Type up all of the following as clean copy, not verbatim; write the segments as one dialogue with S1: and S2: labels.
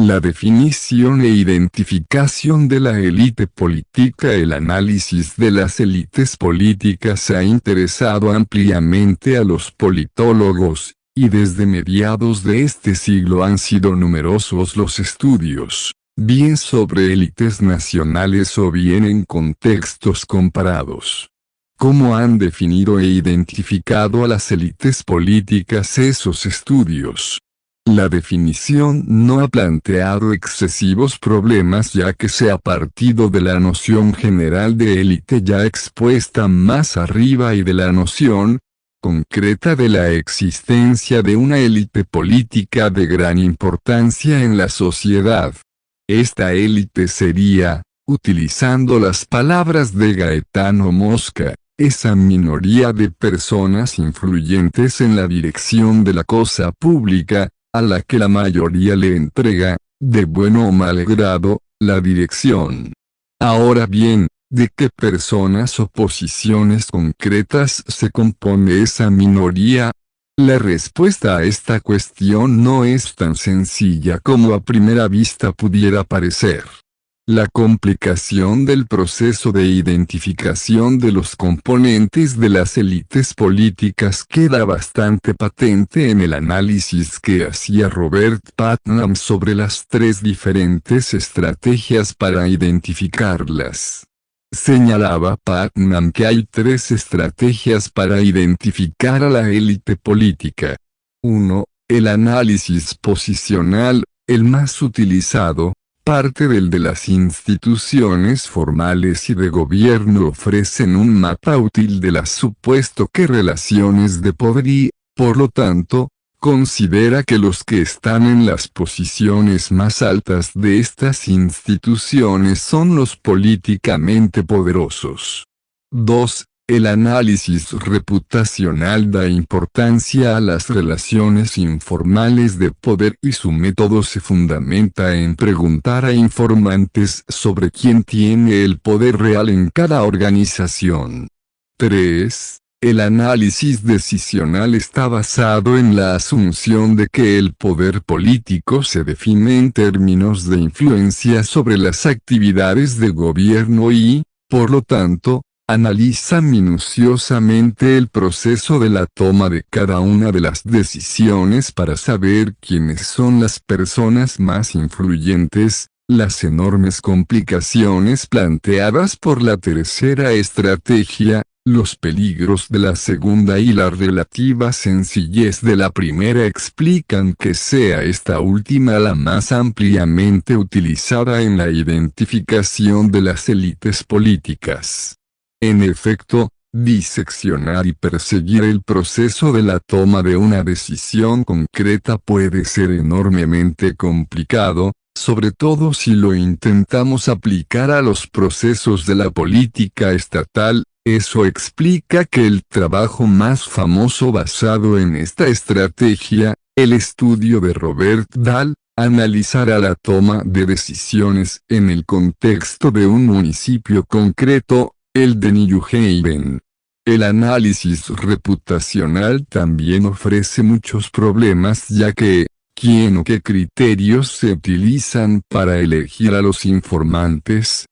S1: La definición e identificación de la élite política. El análisis de las élites políticas ha interesado ampliamente a los politólogos, y desde mediados de este siglo han sido numerosos los estudios, bien sobre élites nacionales o bien en contextos comparados. ¿Cómo han definido e identificado a las élites políticas esos estudios? La definición no ha planteado excesivos problemas, ya que se ha partido de la noción general de élite ya expuesta más arriba y de la noción concreta de la existencia de una élite política de gran importancia en la sociedad. Esta élite sería, utilizando las palabras de Gaetano Mosca, esa minoría de personas influyentes en la dirección de la cosa pública, a la que la mayoría le entrega, de bueno o mal grado, la dirección. Ahora bien, ¿de qué personas o posiciones concretas se compone esa minoría? La respuesta a esta cuestión no es tan sencilla como a primera vista pudiera parecer. La complicación del proceso de identificación de los componentes de las élites políticas queda bastante patente en el análisis que hacía Robert Putnam sobre las tres diferentes estrategias para identificarlas. Señalaba Putnam que hay tres estrategias para identificar a la élite política. 1. El análisis posicional, el más utilizado, parte del de las instituciones formales y de gobierno, ofrecen un mapa útil de las supuesto que relaciones de poder y, por lo tanto, considera que los que están en las posiciones más altas de estas instituciones son los políticamente poderosos. 2. El análisis reputacional da importancia a las relaciones informales de poder y su método se fundamenta en preguntar a informantes sobre quién tiene el poder real en cada organización. 3. El análisis decisional está basado en la asunción de que el poder político se define en términos de influencia sobre las actividades de gobierno y, por lo tanto, analiza minuciosamente el proceso de la toma de cada una de las decisiones para saber quiénes son las personas más influyentes. Las enormes complicaciones planteadas por la tercera estrategia, los peligros de la segunda y la relativa sencillez de la primera explican que sea esta última la más ampliamente utilizada en la identificación de las élites políticas. En efecto, diseccionar y perseguir el proceso de la toma de una decisión concreta puede ser enormemente complicado, sobre todo si lo intentamos aplicar a los procesos de la política estatal. Eso explica que el trabajo más famoso basado en esta estrategia, el estudio de Robert Dahl, analizará la toma de decisiones en el contexto de un municipio concreto, el de New Haven. El análisis reputacional también ofrece muchos problemas, ya que, ¿quién o qué criterios se utilizan para elegir a los informantes?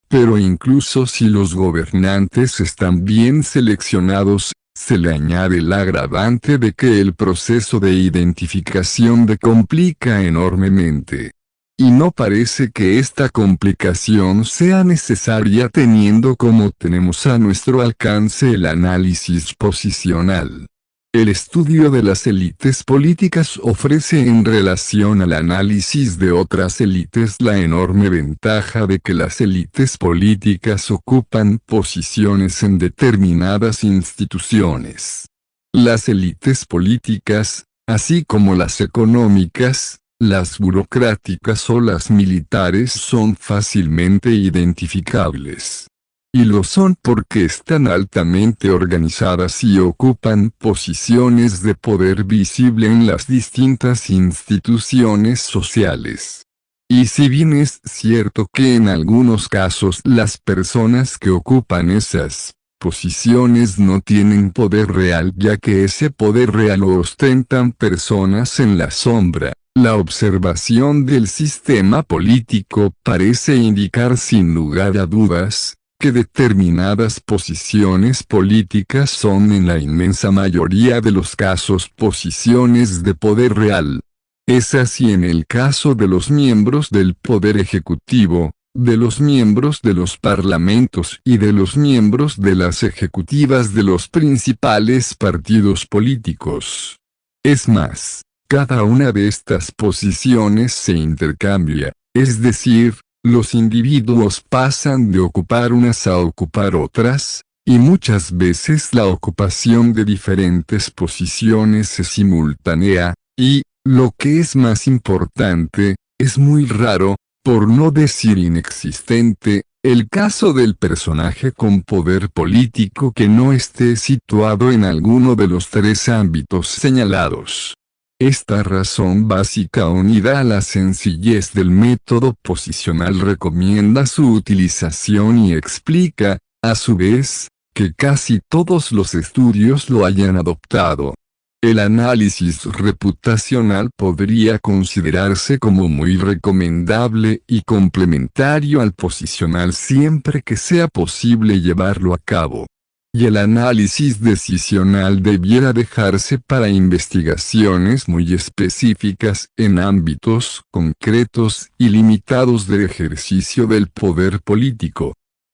S1: Pero incluso si los gobernantes están bien seleccionados, se le añade el agravante de que el proceso de identificación complica enormemente. Y no parece que esta complicación sea necesaria teniendo como tenemos a nuestro alcance el análisis posicional. El estudio de las élites políticas ofrece en relación al análisis de otras élites la enorme ventaja de que las élites políticas ocupan posiciones en determinadas instituciones. Las élites políticas, así como las económicas, las burocráticas o las militares son fácilmente identificables. Y lo son porque están altamente organizadas y ocupan posiciones de poder visible en las distintas instituciones sociales. Y si bien es cierto que en algunos casos las personas que ocupan esas posiciones no tienen poder real, ya que ese poder real lo ostentan personas en la sombra, La observación del sistema político parece indicar sin lugar a dudas, que determinadas posiciones políticas son en la inmensa mayoría de los casos posiciones de poder real. Es así en el caso de los miembros del Poder Ejecutivo, de los miembros de los parlamentos y de los miembros de las ejecutivas de los principales partidos políticos. Es más, cada una de estas posiciones se intercambia, es decir, los individuos pasan de ocupar unas a ocupar otras, y muchas veces la ocupación de diferentes posiciones es simultánea, y, lo que es más importante, es muy raro, por no decir inexistente, el caso del personaje con poder político que no esté situado en alguno de los tres ámbitos señalados. Esta razón básica unida a la sencillez del método posicional recomienda su utilización y explica, a su vez, que casi todos los estudios lo hayan adoptado. El análisis reputacional podría considerarse como muy recomendable y complementario al posicional siempre que sea posible llevarlo a cabo. Y el análisis decisional debiera dejarse para investigaciones muy específicas en ámbitos concretos y limitados de ejercicio del poder político.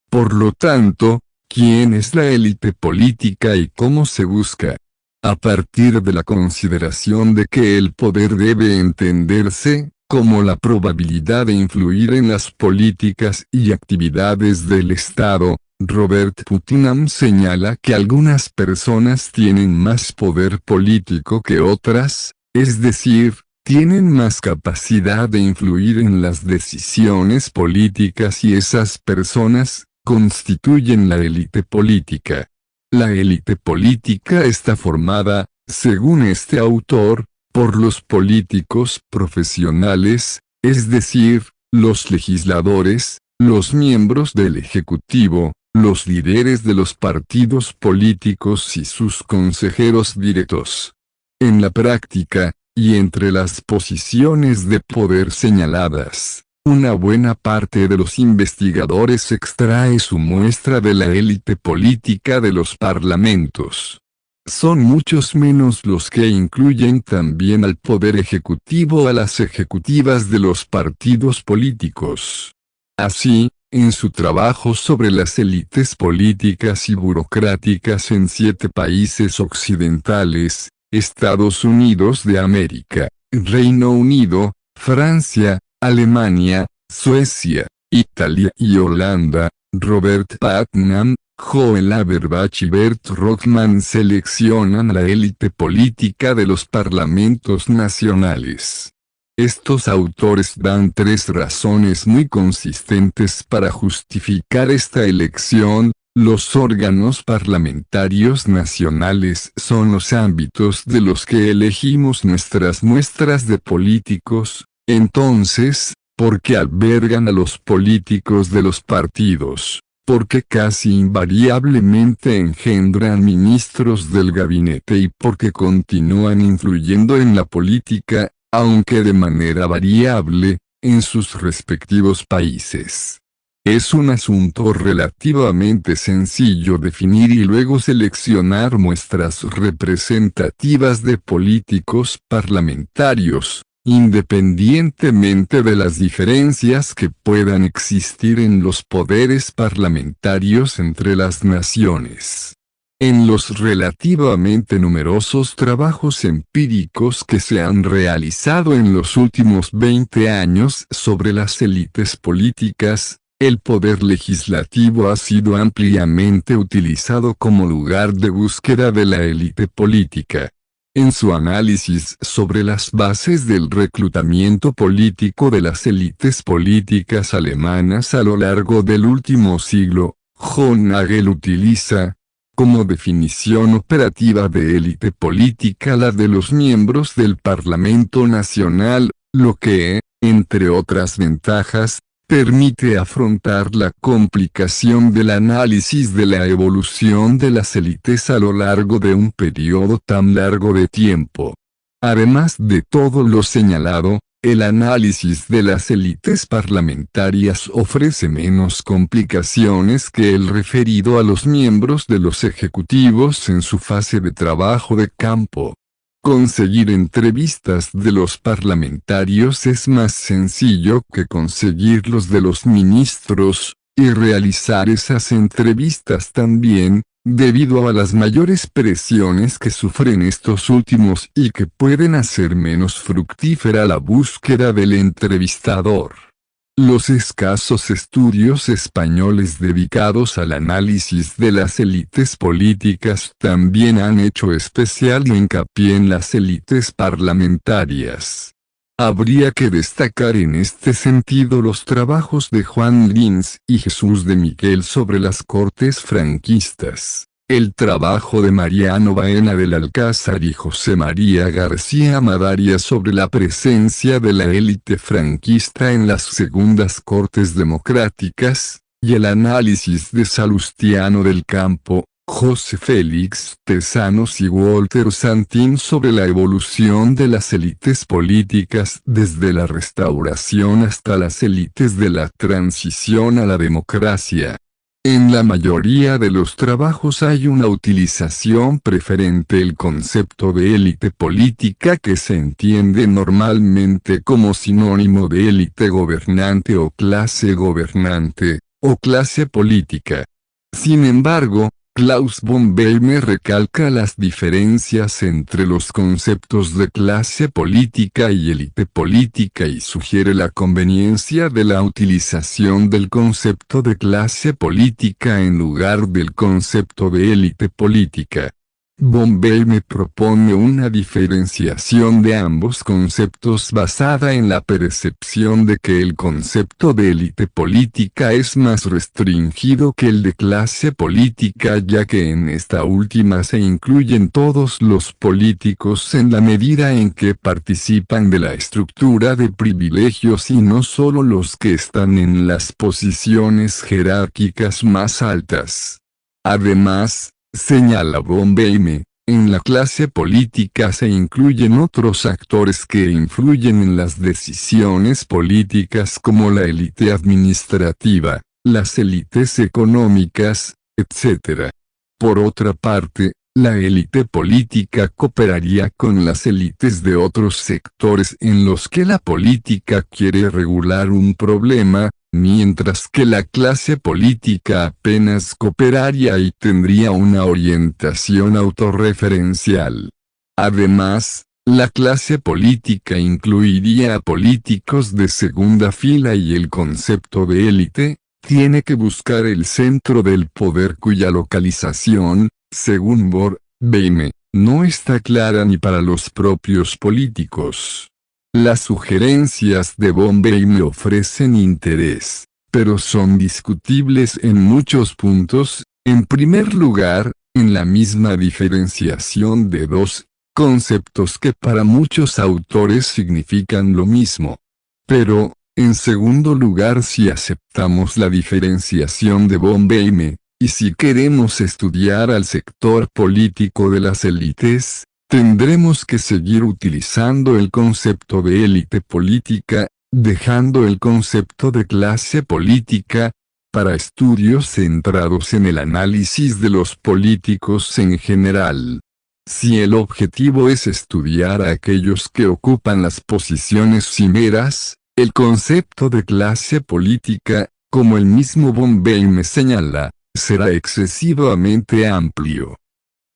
S1: Por lo tanto, ¿quién es la élite política y cómo se busca? A partir de la consideración de que el poder debe entenderse como la probabilidad de influir en las políticas y actividades del Estado, Robert Putnam señala que algunas personas tienen más poder político que otras, es decir, tienen más capacidad de influir en las decisiones políticas y esas personas constituyen la élite política. La élite política está formada, según este autor, por los políticos profesionales, es decir, los legisladores, los miembros del Ejecutivo, los líderes de los partidos políticos y sus consejeros directos. En la práctica, y entre las posiciones de poder señaladas, una buena parte de los investigadores extrae su muestra de la élite política de los parlamentos. Son muchos menos los que incluyen también al poder ejecutivo a las ejecutivas de los partidos políticos. Así, en su trabajo sobre las élites políticas y burocráticas en 7 países occidentales, Estados Unidos de América, Reino Unido, Francia, Alemania, Suecia, Italia y Holanda, Robert Putnam, Joel Auerbach y Bert Rothman seleccionan la élite política de los parlamentos nacionales. Estos autores dan 3 razones muy consistentes para justificar esta elección. Los órganos parlamentarios nacionales son los ámbitos de los que elegimos nuestras muestras de políticos, entonces, porque albergan a los políticos de los partidos, porque casi invariablemente engendran ministros del gabinete y porque continúan influyendo en la política, aunque de manera variable, en sus respectivos países. Es un asunto relativamente sencillo definir y luego seleccionar muestras representativas de políticos parlamentarios, independientemente de las diferencias que puedan existir en los poderes parlamentarios entre las naciones. En los relativamente numerosos trabajos empíricos que se han realizado en los últimos 20 años sobre las élites políticas, el poder legislativo ha sido ampliamente utilizado como lugar de búsqueda de la élite política. En su análisis sobre las bases del reclutamiento político de las élites políticas alemanas a lo largo del último siglo, John Nagel utiliza, como definición operativa de élite política la de los miembros del Parlamento Nacional, lo que, entre otras ventajas, permite afrontar la complicación del análisis de la evolución de las élites a lo largo de un periodo tan largo de tiempo. Además de todo lo señalado, el análisis de las élites parlamentarias ofrece menos complicaciones que el referido a los miembros de los ejecutivos en su fase de trabajo de campo. Conseguir entrevistas de los parlamentarios es más sencillo que conseguirlos de los ministros, y realizar esas entrevistas también, debido a las mayores presiones que sufren estos últimos y que pueden hacer menos fructífera la búsqueda del entrevistador. Los escasos estudios españoles dedicados al análisis de las élites políticas también han hecho especial hincapié en las élites parlamentarias. Habría que destacar en este sentido los trabajos de Juan Lins y Jesús de Miguel sobre las Cortes franquistas, el trabajo de Mariano Baena del Alcázar y José María García Madariaga sobre la presencia de la élite franquista en las segundas Cortes democráticas, y el análisis de Salustiano del Campo, José Félix Tezanos y Walter Santín sobre la evolución de las élites políticas desde la Restauración hasta las élites de la transición a la democracia. En la mayoría de los trabajos hay una utilización preferente del concepto de élite política, que se entiende normalmente como sinónimo de élite gobernante o clase gobernante, o clase política. Sin embargo, Klaus von Bellme recalca las diferencias entre los conceptos de clase política y élite política y sugiere la conveniencia de la utilización del concepto de clase política en lugar del concepto de élite política. Von Bellme propone una diferenciación de ambos conceptos basada en la percepción de que el concepto de élite política es más restringido que el de clase política, ya que en esta última se incluyen todos los políticos en la medida en que participan de la estructura de privilegios y no solo los que están en las posiciones jerárquicas más altas. Además, señala von Bellme, en la clase política se incluyen otros actores que influyen en las decisiones políticas como la élite administrativa, las élites económicas, etc. Por otra parte, la élite política cooperaría con las élites de otros sectores en los que la política quiere regular un problema, mientras que la clase política apenas cooperaría y tendría una orientación autorreferencial. Además, la clase política incluiría a políticos de segunda fila y el concepto de élite tiene que buscar el centro del poder cuya localización, según von Bellme, no está clara ni para los propios políticos. Las sugerencias de von Bellme ofrecen interés, pero son discutibles en muchos puntos. En primer lugar, en la misma diferenciación de dos conceptos que para muchos autores significan lo mismo. Pero, en segundo lugar, si aceptamos la diferenciación de von Bellme, y si queremos estudiar al sector político de las élites, tendremos que seguir utilizando el concepto de élite política, dejando el concepto de clase política, para estudios centrados en el análisis de los políticos en general. Si el objetivo es estudiar a aquellos que ocupan las posiciones cimeras, el concepto de clase política, como el mismo von Bellme señala, será excesivamente amplio.